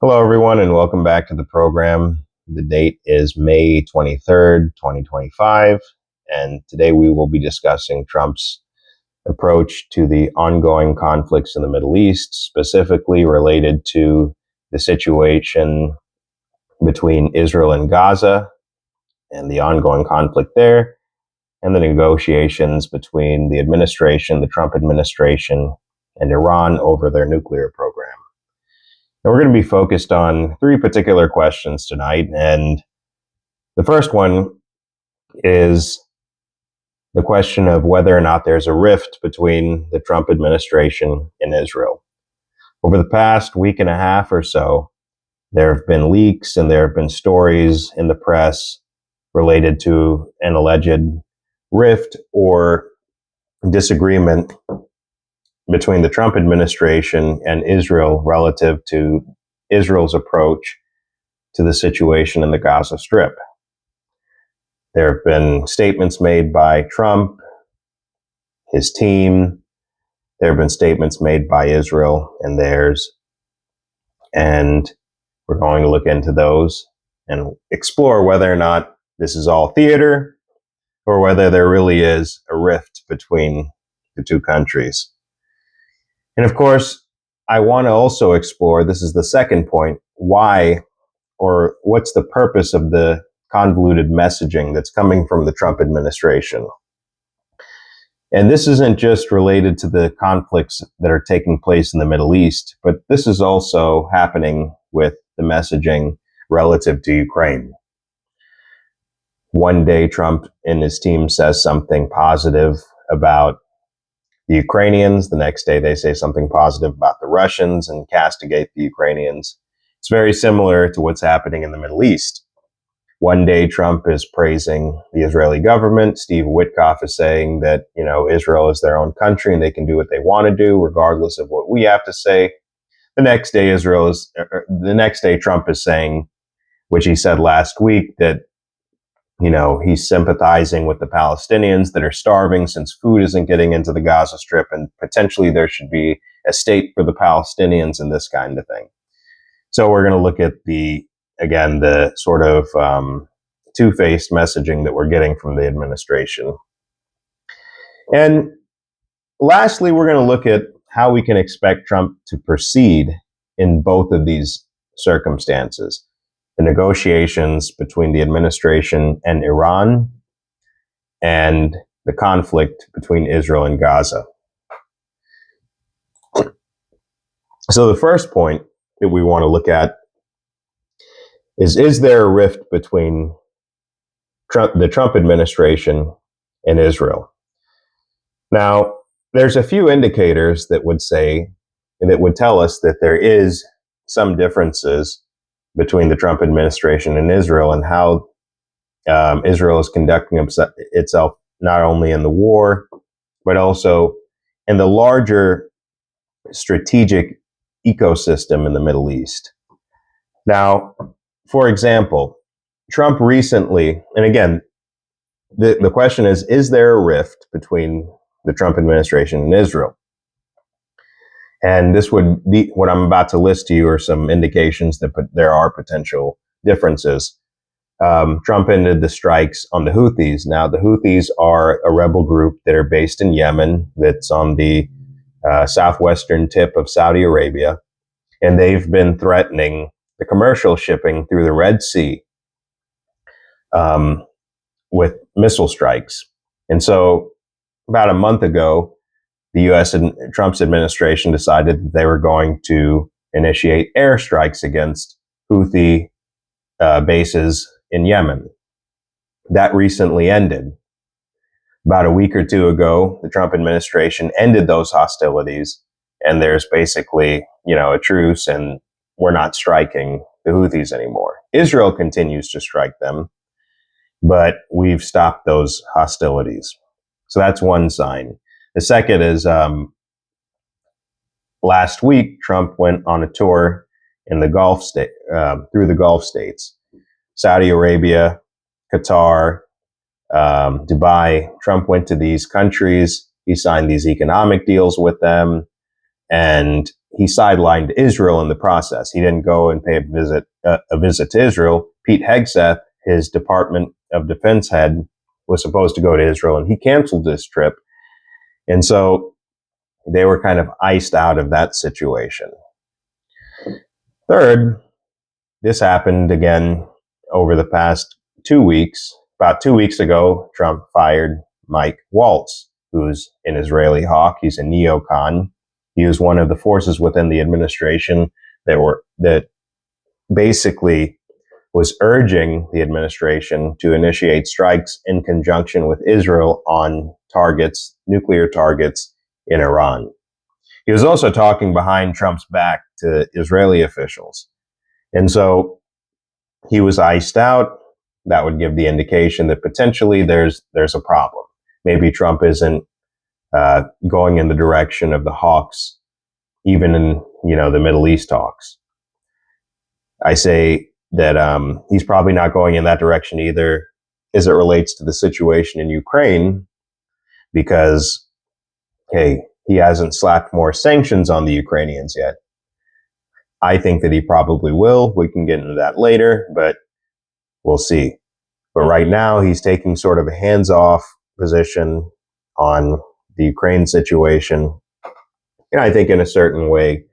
Hello, everyone, and welcome back to the program. The date is May 23rd, 2025, and today we will be discussing Trump's approach to the ongoing conflicts in the Middle East, specifically related to the situation between Israel and Gaza and the ongoing conflict there, and the negotiations between the Trump administration, and Iran over their nuclear program. And we're going to be focused on three particular questions tonight. And the first one is the question of whether or not there's a rift between the Trump administration and Israel. Over the past week and a half or so, there have been leaks and there have been stories in the press related to an alleged rift or disagreement between the Trump administration and Israel relative to Israel's approach to the situation in the Gaza Strip. There have been statements made by Trump, his team. There have been statements made by Israel and theirs. And we're going to look into those and explore whether or not this is all theater or whether there really is a rift between the two countries. And of course, I want to also explore, this is the second point, why or what's the purpose of the convoluted messaging that's coming from the Trump administration. And this isn't just related to the conflicts that are taking place in the Middle East, but this is also happening with the messaging relative to Ukraine. One day, Trump and his team says something positive about the Ukrainians. The next day, they say something positive about the Russians and castigate the Ukrainians. It's very similar to what's happening in the Middle East. One day, Trump is praising the Israeli government. Steve Witkoff is saying that, Israel is their own country and they can do what they want to do, regardless of what we have to say. The next day, Trump is saying, which he said last week, that, he's sympathizing with the Palestinians that are starving since food isn't getting into the Gaza Strip, and potentially there should be a state for the Palestinians and this kind of thing. So we're going to look at the sort of two-faced messaging that we're getting from the administration. And lastly, we're going to look at how we can expect Trump to proceed in both of these circumstances. The negotiations between the administration and Iran, and the conflict between Israel and Gaza. So the first point that we want to look at is there a rift between the Trump administration and Israel? Now, there's a few indicators that would tell us that there is some differences between the Trump administration and Israel and how Israel is conducting itself not only in the war, but also in the larger strategic ecosystem in the Middle East. Now, for example, Trump recently, and again, the question is there a rift between the Trump administration and Israel? And this would be what I'm about to list to you are some indications that there are potential differences. Trump ended the strikes on the Houthis. Now, the Houthis are a rebel group that are based in Yemen, that's on the southwestern tip of Saudi Arabia, and they've been threatening the commercial shipping through the Red Sea with missile strikes. And so about a month ago, the U.S. and Trump's administration decided that they were going to initiate airstrikes against Houthi bases in Yemen. That recently ended. About a week or two ago, the Trump administration ended those hostilities, and there's basically, a truce, and we're not striking the Houthis anymore. Israel continues to strike them, but we've stopped those hostilities. So that's one sign. The second is last week, Trump went on a tour in the Gulf through the Gulf states, Saudi Arabia, Qatar, Dubai. Trump went to these countries. He signed these economic deals with them, and he sidelined Israel in the process. He didn't go and pay a visit to Israel. Pete Hegseth, his Department of Defense head, was supposed to go to Israel, and he canceled this trip. And so they were kind of iced out of that situation. Third, this happened again over the past 2 weeks. About 2 weeks ago, Trump fired Mike Waltz, who's an Israeli hawk. He's a neocon. He was one of the forces within the administration that basically was urging the administration to initiate strikes in conjunction with Israel on targets, nuclear targets in Iran. He was also talking behind Trump's back to Israeli officials. And so he was iced out. That would give the indication that potentially there's a problem. Maybe Trump isn't going in the direction of the hawks, even in the Middle East talks. I say that he's probably not going in that direction either as it relates to the situation in Ukraine, because, hey, he hasn't slapped more sanctions on the Ukrainians yet. I think that he probably will. We can get into that later, but we'll see. But right now, he's taking sort of a hands-off position on the Ukraine situation. And I think in a certain way,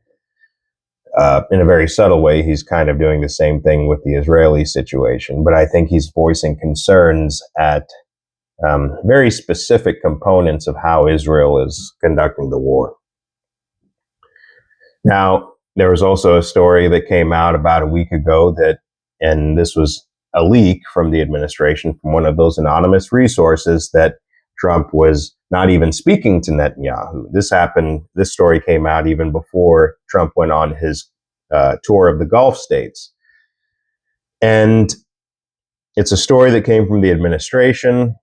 in a very subtle way, he's kind of doing the same thing with the Israeli situation. But I think he's voicing concerns at very specific components of how Israel is conducting the war. Now, there was also a story that came out about a week ago and this was a leak from the administration, from one of those anonymous resources, that Trump was not even speaking to Netanyahu. This story came out even before Trump went on his tour of the Gulf states. And it's a story that came from the administration.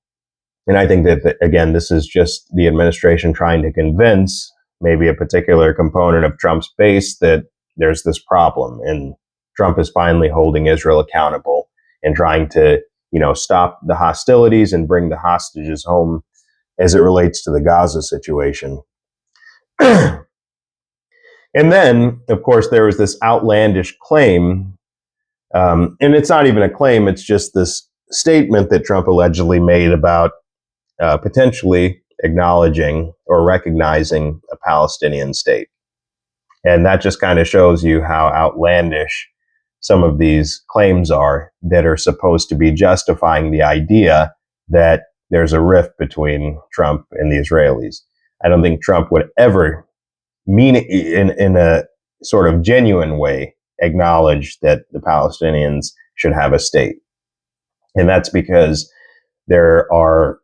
And I think that, again, this is just the administration trying to convince maybe a particular component of Trump's base that there's this problem. And Trump is finally holding Israel accountable and trying to, stop the hostilities and bring the hostages home as it relates to the Gaza situation. And then, of course, there was this outlandish claim, and it's not even a claim, it's just this statement that Trump allegedly made about potentially acknowledging or recognizing a Palestinian state. And that just kind of shows you how outlandish some of these claims are that are supposed to be justifying the idea that there's a rift between Trump and the Israelis. I don't think Trump would ever mean it in a sort of genuine way acknowledge that the Palestinians should have a state. And that's because there are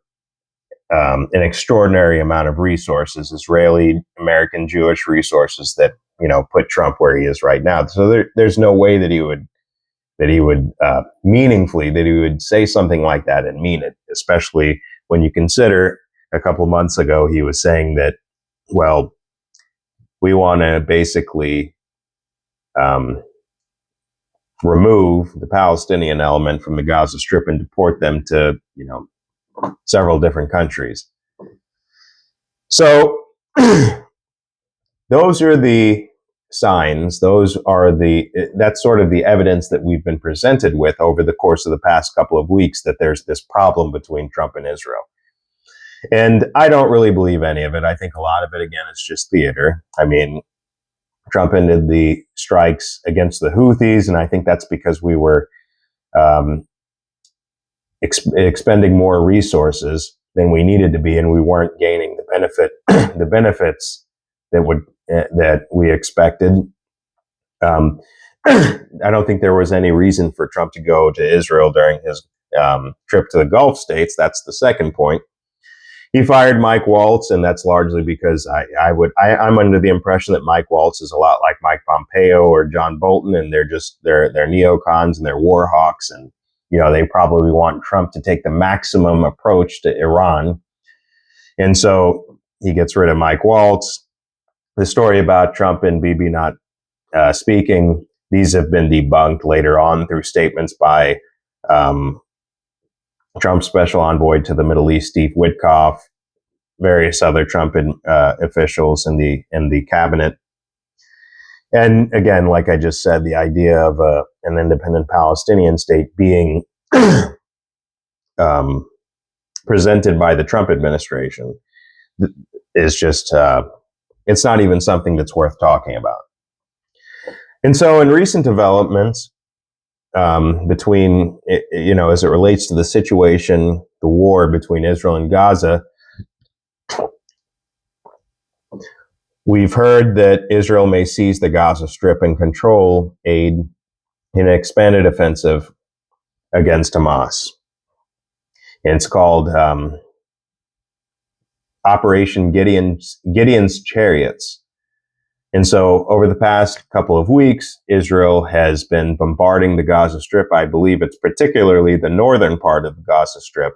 an extraordinary amount of resources, Israeli, American, Jewish resources that put Trump where he is right now. So there's no way that he would meaningfully, that he would say something like that and mean it, especially when you consider a couple of months ago he was saying that, well, we want to basically remove the Palestinian element from the Gaza Strip and deport them to, several different countries. So those are the signs. That's sort of the evidence that we've been presented with over the course of the past couple of weeks, that there's this problem between Trump and Israel. And I don't really believe any of it. I think a lot of it, again, is just theater. I mean, Trump ended the strikes against the Houthis, and I think that's because we were expending more resources than we needed to be, and we weren't gaining the benefits that we expected. I don't think there was any reason for Trump to go to Israel during his trip to the Gulf states. That's the second point. He fired Mike Waltz, and that's largely because I'm under the impression that Mike Waltz is a lot like Mike Pompeo or John Bolton, and they're neocons and they're war hawks, and they probably want Trump to take the maximum approach to Iran. And so he gets rid of Mike Waltz. The story about Trump and Bibi not speaking, these have been debunked later on through statements by Trump's special envoy to the Middle East, Steve Witkoff, various other Trump officials in the cabinet. And again, like I just said, the idea of an independent Palestinian state being um, presented by the Trump administration is just, it's not even something that's worth talking about. And so in recent developments, between, as it relates to the situation, the war between Israel and Gaza, we've heard that Israel may seize the Gaza Strip and control aid in an expanded offensive against Hamas. And it's called Operation Gideon's Chariots. And so over the past couple of weeks, Israel has been bombarding the Gaza Strip. I believe it's particularly the northern part of the Gaza Strip.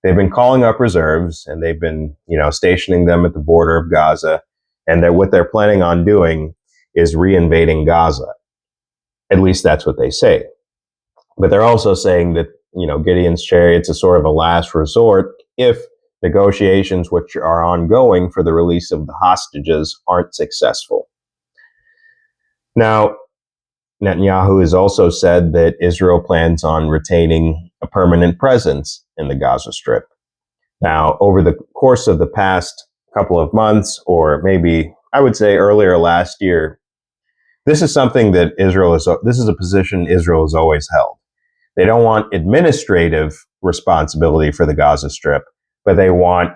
They've been calling up reserves, and they've been, stationing them at the border of Gaza. And what they're planning on doing is reinvading Gaza. At least that's what they say. But they're also saying that, Gideon's Chariots is sort of a last resort if negotiations, which are ongoing for the release of the hostages, aren't successful. Now, Netanyahu has also said that Israel plans on retaining a permanent presence in the Gaza Strip. Now, over the course of the past couple of months, or maybe I would say earlier last year, this is something that this is a position Israel has always held. They don't want administrative responsibility for the Gaza Strip, but they want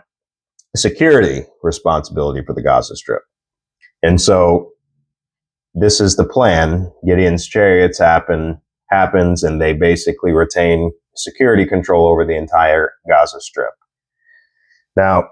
security responsibility for the Gaza Strip. And so this is the plan. Gideon's Chariots happens, and they basically retain security control over the entire Gaza Strip. Now,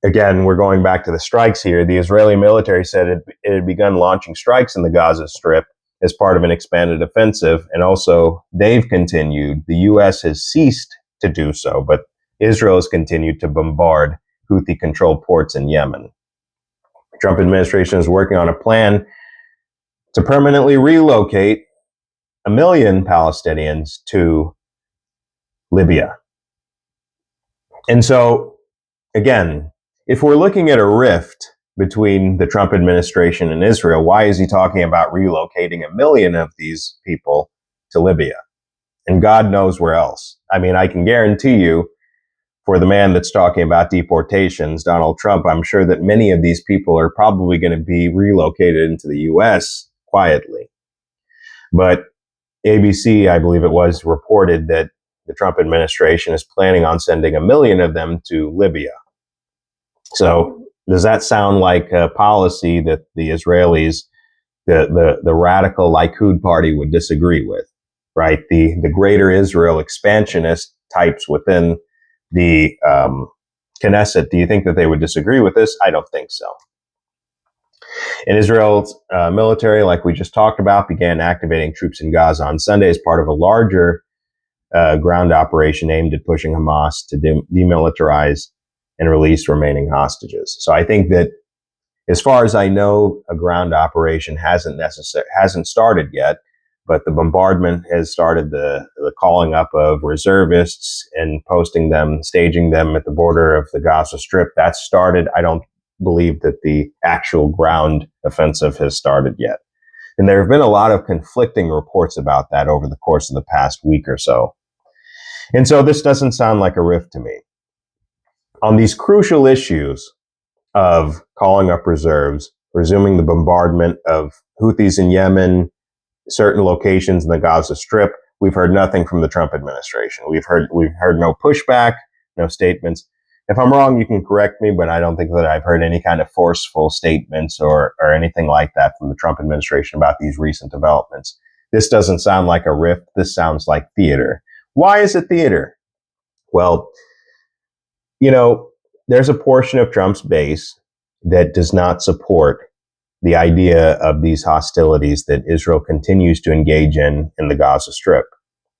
again, we're going back to the strikes here. The Israeli military said it had begun launching strikes in the Gaza Strip as part of an expanded offensive. And also, they've continued. The U.S. has ceased to do so, but Israel has continued to bombard Houthi-controlled ports in Yemen. The Trump administration is working on a plan to permanently relocate 1 million Palestinians to Libya. And so, again, if we're looking at a rift between the Trump administration and Israel, why is he talking about relocating 1 million of these people to Libya? And God knows where else. I mean, I can guarantee you, for the man that's talking about deportations, Donald Trump, I'm sure that many of these people are probably going to be relocated into the U.S. quietly. But ABC, I believe it was, reported that the Trump administration is planning on sending 1 million of them to Libya. So does that sound like a policy that the Israelis, the radical Likud party would disagree with, right? The Greater Israel expansionist types within the Knesset, do you think that they would disagree with this? I don't think so. And Israel's military, like we just talked about, began activating troops in Gaza on Sunday as part of a larger ground operation aimed at pushing Hamas to demilitarize and release remaining hostages. So I think that, as far as I know, a ground operation hasn't started yet, but the bombardment has started, the calling up of reservists and posting them, staging them at the border of the Gaza Strip. That's started. I don't believe that the actual ground offensive has started yet. And there have been a lot of conflicting reports about that over the course of the past week or so. And so this doesn't sound like a rift to me. On these crucial issues of calling up reserves, resuming the bombardment of Houthis in Yemen, certain locations in the Gaza Strip, we've heard nothing from the Trump administration. We've heard no pushback, no statements. If I'm wrong, you can correct me, but I don't think that I've heard any kind of forceful statements or anything like that from the Trump administration about these recent developments. This doesn't sound like a rift. This sounds like theater. Why is it theater? Well, there's a portion of Trump's base that does not support the idea of these hostilities that Israel continues to engage in the Gaza Strip.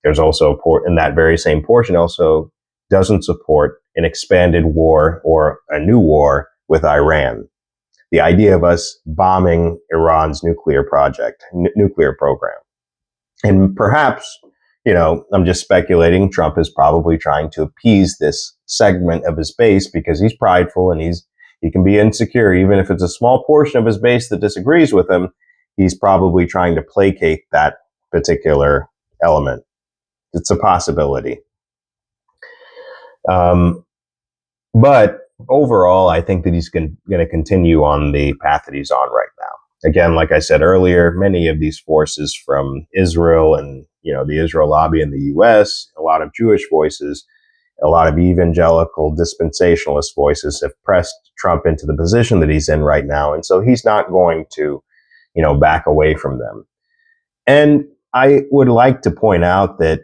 There's also in that very same portion also doesn't support an expanded war or a new war with Iran. The idea of us bombing Iran's nuclear program. And perhaps, I'm just speculating, Trump is probably trying to appease this segment of his base because he's prideful and he can be insecure. Even if it's a small portion of his base that disagrees with him, he's probably trying to placate that particular element. It's a possibility. But overall, I think that he's going to continue on the path that he's on right now. Again, like I said earlier, many of these forces from Israel and, the Israel lobby in the U.S., a lot of Jewish voices, a lot of evangelical dispensationalist voices have pressed Trump into the position that he's in right now. And so he's not going to, back away from them. And I would like to point out that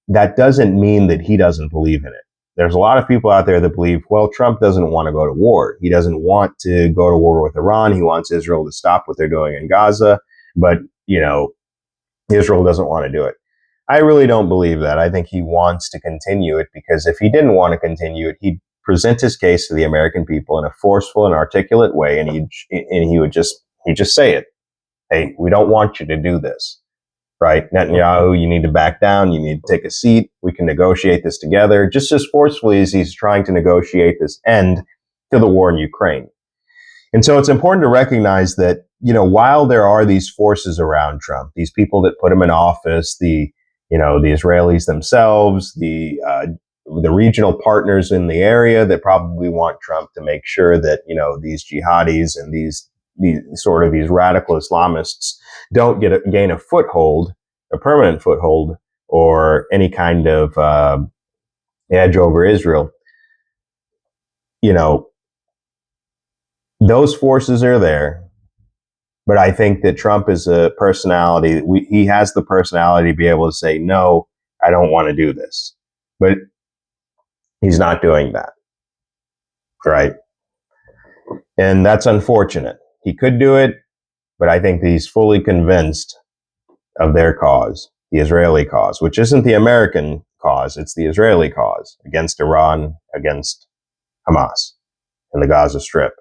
that doesn't mean that he doesn't believe in it. There's a lot of people out there that believe, well, Trump doesn't want to go to war. He doesn't want to go to war with Iran. He wants Israel to stop what they're doing in Gaza. But, Israel doesn't want to do it. I really don't believe that. I think he wants to continue it, because if he didn't want to continue it, he'd present his case to the American people in a forceful and articulate way, and he'd just say it. Hey, we don't want you to do this. Right? Netanyahu, you need to back down. You need to take a seat. We can negotiate this together, just as forcefully as he's trying to negotiate this end to the war in Ukraine. And so it's important to recognize that, while there are these forces around Trump, these people that put him in office, the Israelis themselves, the regional partners in the area that probably want Trump to make sure that, these jihadis and these radical Islamists don't gain a foothold, a permanent foothold, or any kind of edge over Israel. Those forces are there, but I think that Trump is a personality. He has the personality to be able to say, no, I don't want to do this. But he's not doing that, right? And that's unfortunate. He could do it, but I think that he's fully convinced of their cause, the Israeli cause, which isn't the American cause. It's the Israeli cause against Iran, against Hamas and the Gaza Strip.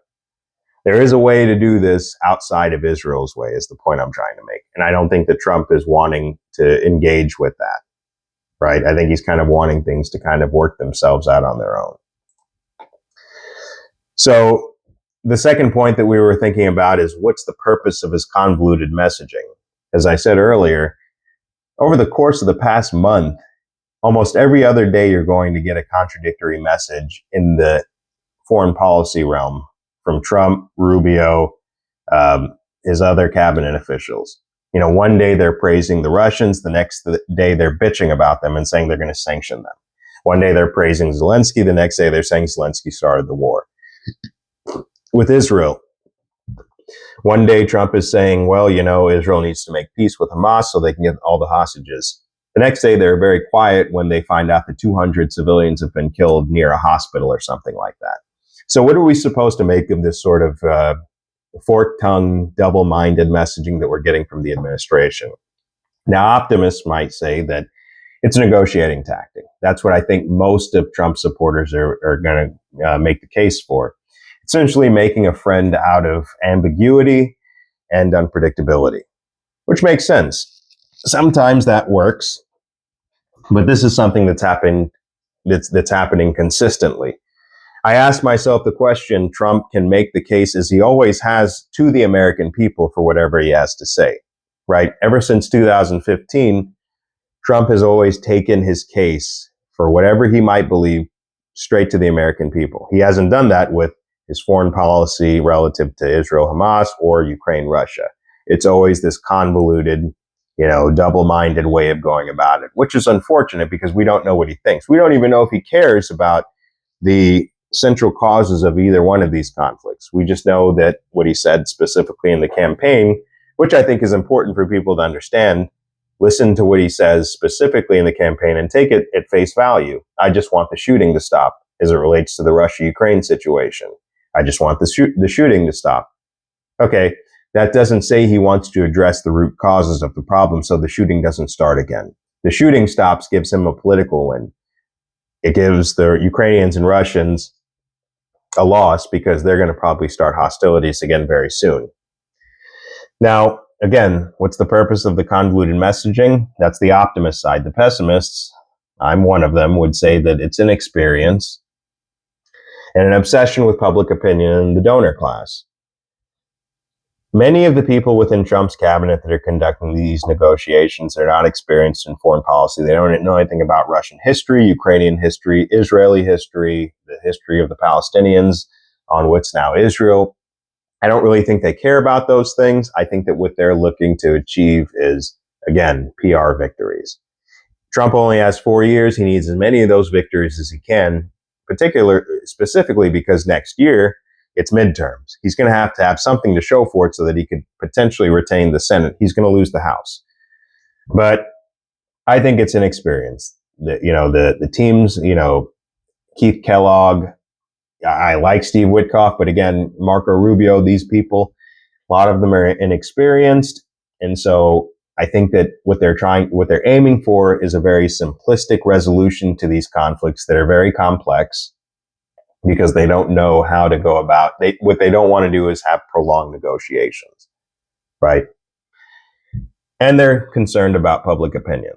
There is a way to do this outside of Israel's way, is the point I'm trying to make. And I don't think that Trump is wanting to engage with that, right? I think he's kind of wanting things to kind of work themselves out on their own. So the second point that we were thinking about is, what's the purpose of his convoluted messaging? As I said earlier, over the course of the past month, almost every other day you're going to get a contradictory message in the foreign policy realm from Trump, Rubio, his other cabinet officials. One day they're praising the Russians, the next day they're bitching about them and saying they're going to sanction them. One day they're praising Zelensky, the next day they're saying Zelensky started the war. With Israel, one day Trump is saying, well, Israel needs to make peace with Hamas so they can get all the hostages. The next day they're very quiet when they find out that 200 civilians have been killed near a hospital or something like that. So what are we supposed to make of this sort of fork-tongued, double-minded messaging that we're getting from the administration? Now, optimists might say that it's a negotiating tactic. That's what I think most of Trump's supporters are going to make the case for. Essentially making a friend out of ambiguity and unpredictability, which makes sense. Sometimes that works, but this is something that's happening consistently. I asked myself the question, Trump can make the case, as he always has, to the American people for whatever he has to say, right? Ever since 2015, Trump has always taken his case for whatever he might believe straight to the American people. He hasn't done that with his foreign policy relative to Israel, Hamas, or Ukraine, Russia. It's always this convoluted, double-minded way of going about it, which is unfortunate because we don't know what he thinks. We don't even know if he cares about the central causes of either one of these conflicts. We just know that what he said specifically in the campaign, which I think is important for people to understand, listen to what he says specifically in the campaign and take it at face value. I just want the shooting to stop as it relates to the Russia-Ukraine situation. I just want the shooting to stop. Okay, that doesn't say he wants to address the root causes of the problem so the shooting doesn't start again. The shooting stops gives him a political win. It gives the Ukrainians and Russians a loss because they're going to probably start hostilities again very soon. Now, again, what's the purpose of the convoluted messaging? That's the optimist side. The pessimists, I'm one of them, would say that it's inexperience and an obsession with public opinion in the donor class. Many of the people within Trump's cabinet that are conducting these negotiations are not experienced in foreign policy. They don't know anything about Russian history, Ukrainian history, Israeli history, the history of the Palestinians on what's now Israel. I don't really think they care about those things. I think that what they're looking to achieve is, again, PR victories. Trump only has 4 years. He needs as many of those victories as he can, specifically because next year it's midterms. He's going to have something to show for it so that he could potentially retain the Senate. He's going to lose the House. But I think it's inexperience. The teams, Keith Kellogg, I like Steve Witkoff, but again, Marco Rubio, these people, a lot of them are inexperienced. And so I think that what they're aiming for is a very simplistic resolution to these conflicts that are very complex because they don't know how to go about. What they don't want to do is have prolonged negotiations, right? And they're concerned about public opinion.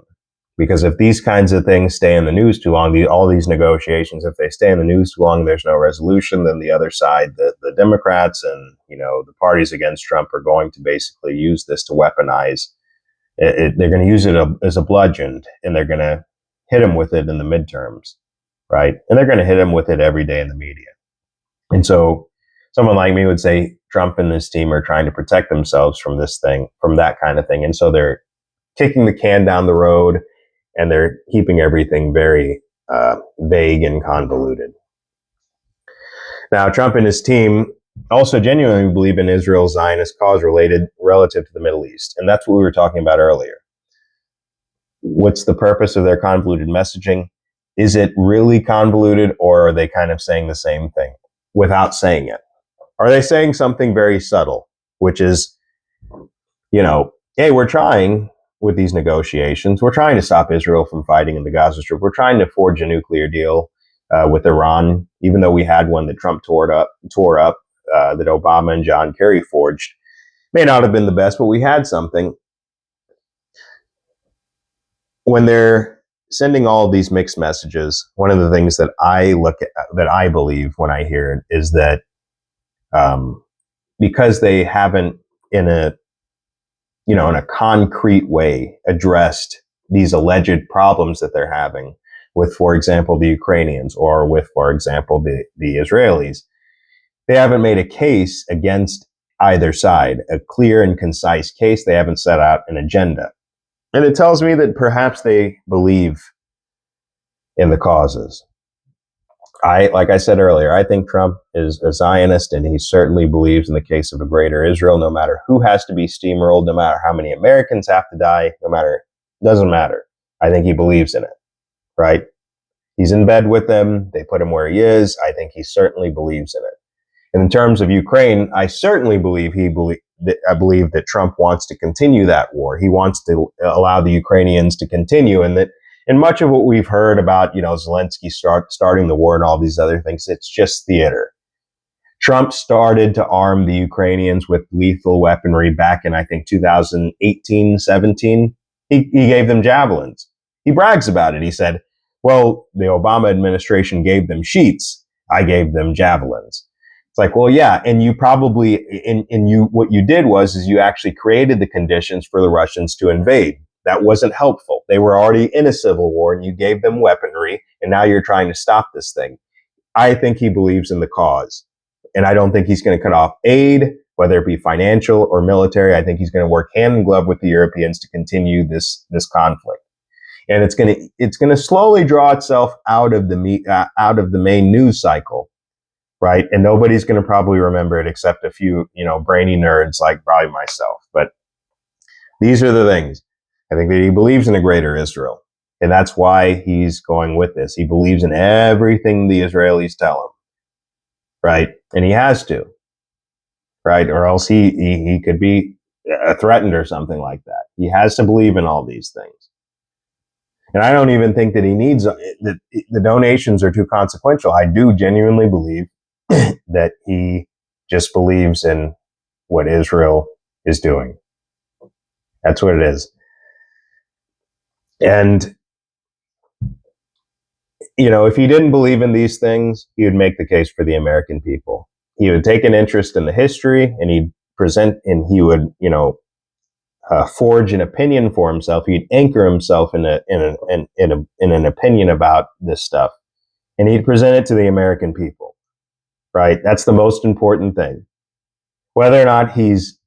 Because if these kinds of things stay in the news too long, all these negotiations, if they stay in the news too long, there's no resolution, then the other side, the Democrats and, the parties against Trump are going to basically use this to weaponize it. They're going to use it as a bludgeon, and they're going to hit him with it in the midterms, right? And they're going to hit him with it every day in the media. And so someone like me would say Trump and his team are trying to protect themselves from this thing, from that kind of thing. And so they're kicking the can down the road, and they're keeping everything very vague and convoluted. Now, Trump and his team also genuinely believe in Israel's Zionist cause relative to the Middle East. And that's what we were talking about earlier. What's the purpose of their convoluted messaging? Is it really convoluted, or are they kind of saying the same thing without saying it? Are they saying something very subtle, which is, hey, we're trying with these negotiations. We're trying to stop Israel from fighting in the Gaza Strip. We're trying to forge a nuclear deal with Iran, even though we had one that Trump tore up, that Obama and John Kerry forged. May not have been the best, but we had something. When they're sending all of these mixed messages, one of the things that I believe when I hear it is that because they haven't in a concrete way addressed these alleged problems that they're having with, for example, the Ukrainians or with, for example, the Israelis. They haven't made a case against either side, a clear and concise case. They haven't set out an agenda. And it tells me that perhaps they believe in the causes. Like I said earlier, I think Trump is a Zionist, and he certainly believes in the case of a greater Israel, no matter who has to be steamrolled, no matter how many Americans have to die, doesn't matter. I think he believes in it, right? He's in bed with them. They put him where he is. I think he certainly believes in it. And in terms of Ukraine, I certainly believe I believe that Trump wants to continue that war. He wants to allow the Ukrainians to continue, and that in much of what we've heard about, Zelensky starting the war and all these other things, it's just theater. Trump started to arm the Ukrainians with lethal weaponry back in, I think, 2018, 17. He gave them javelins. He brags about it. He said, well, the Obama administration gave them sheets. I gave them javelins. It's like, well, yeah, and you probably, what you did is you actually created the conditions for the Russians to invade. That wasn't helpful. They were already in a civil war, and you gave them weaponry, and now you're trying to stop this thing. I think he believes in the cause, and I don't think he's going to cut off aid, whether it be financial or military. I think he's going to work hand in glove with the Europeans to continue this conflict, and it's going to slowly draw itself out of the main news cycle, right? And nobody's going to probably remember it except a few brainy nerds like probably myself. But these are the things. I think that he believes in a greater Israel, and that's why he's going with this. He believes in everything the Israelis tell him, right? And he has to, right? Or else he could be threatened or something like that. He has to believe in all these things. And I don't even think that he needs that. The donations are too consequential. I do genuinely believe that he just believes in what Israel is doing. That's what it is. And, if he didn't believe in these things, he would make the case for the American people. He would take an interest in the history, and he'd present and he would, forge an opinion for himself. He'd anchor himself in an opinion about this stuff, and he'd present it to the American people. Right? That's the most important thing. Whether or not he's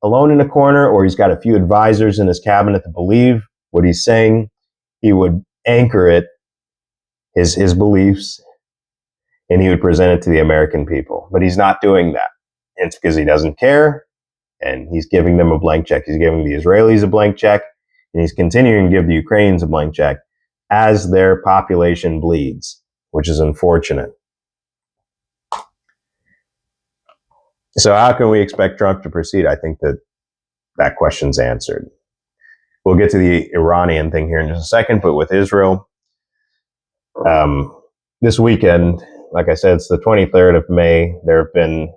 alone in a corner or he's got a few advisors in his cabinet that believe what he's saying, he would anchor it, his beliefs, and he would present it to the American people. But he's not doing that. And it's because he doesn't care, and he's giving them a blank check. He's giving the Israelis a blank check, and he's continuing to give the Ukrainians a blank check as their population bleeds, which is unfortunate. So how can we expect Trump to proceed? I think that question's answered. We'll get to the Iranian thing here in just a second, but with Israel, this weekend, like I said, it's the 23rd of May. There have been,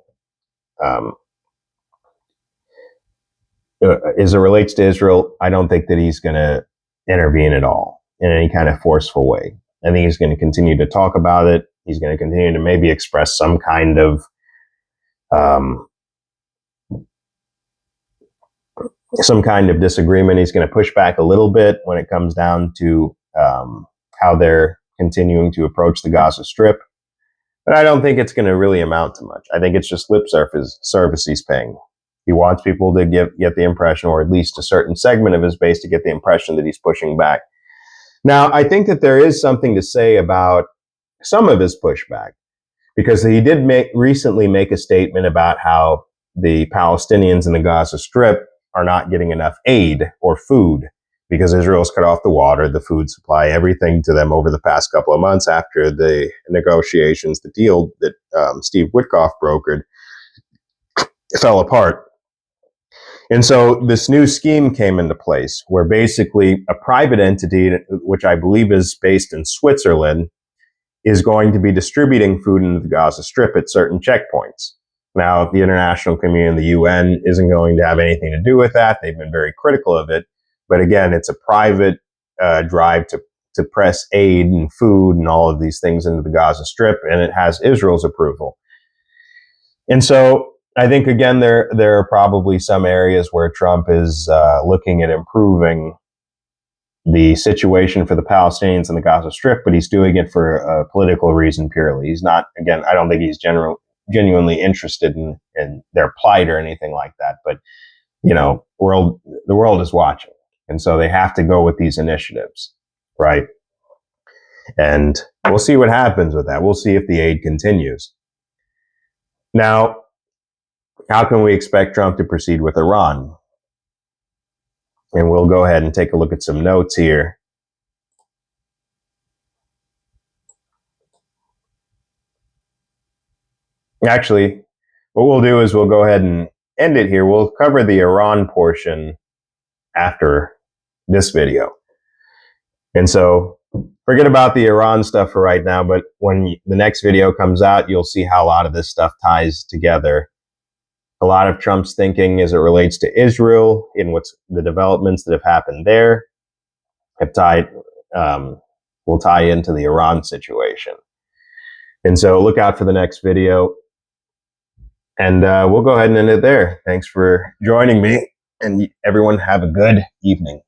as it relates to Israel, I don't think that he's going to intervene at all in any kind of forceful way. I think he's going to continue to talk about it. He's going to continue to maybe express some kind of disagreement. He's going to push back a little bit when it comes down to how they're continuing to approach the Gaza Strip. But I don't think it's going to really amount to much. I think it's just lip service he's paying. He wants people to get the impression, or at least a certain segment of his base to get the impression that he's pushing back. Now, I think that there is something to say about some of his pushback, because he did recently make a statement about how the Palestinians in the Gaza Strip are not getting enough aid or food because Israel's cut off the water, the food supply, everything to them over the past couple of months after the negotiations, the deal that Steve Witkoff brokered, fell apart. And so this new scheme came into place where basically a private entity, which I believe is based in Switzerland, is going to be distributing food into the Gaza Strip at certain checkpoints. Now, the international community and the UN isn't going to have anything to do with that. They've been very critical of it. But again, it's a private drive to press aid and food and all of these things into the Gaza Strip, and it has Israel's approval. And so I think, again, there are probably some areas where Trump is looking at improving the situation for the Palestinians in the Gaza Strip, but he's doing it for a political reason purely. He's not, again, I don't think he's genuinely interested in their plight or anything like that. But, the world is watching. And so they have to go with these initiatives, right? And we'll see what happens with that. We'll see if the aid continues. Now, how can we expect Trump to proceed with Iran? And we'll go ahead and take a look at some notes here. Actually, what we'll do is we'll go ahead and end it here. We'll cover the Iran portion after this video. And so forget about the Iran stuff for right now, but when the next video comes out, you'll see how a lot of this stuff ties together. A lot of Trump's thinking as it relates to Israel in what's the developments that have happened there will tie into the Iran situation. And so look out for the next video. And we'll go ahead and end it there. Thanks for joining me. And everyone have a good evening.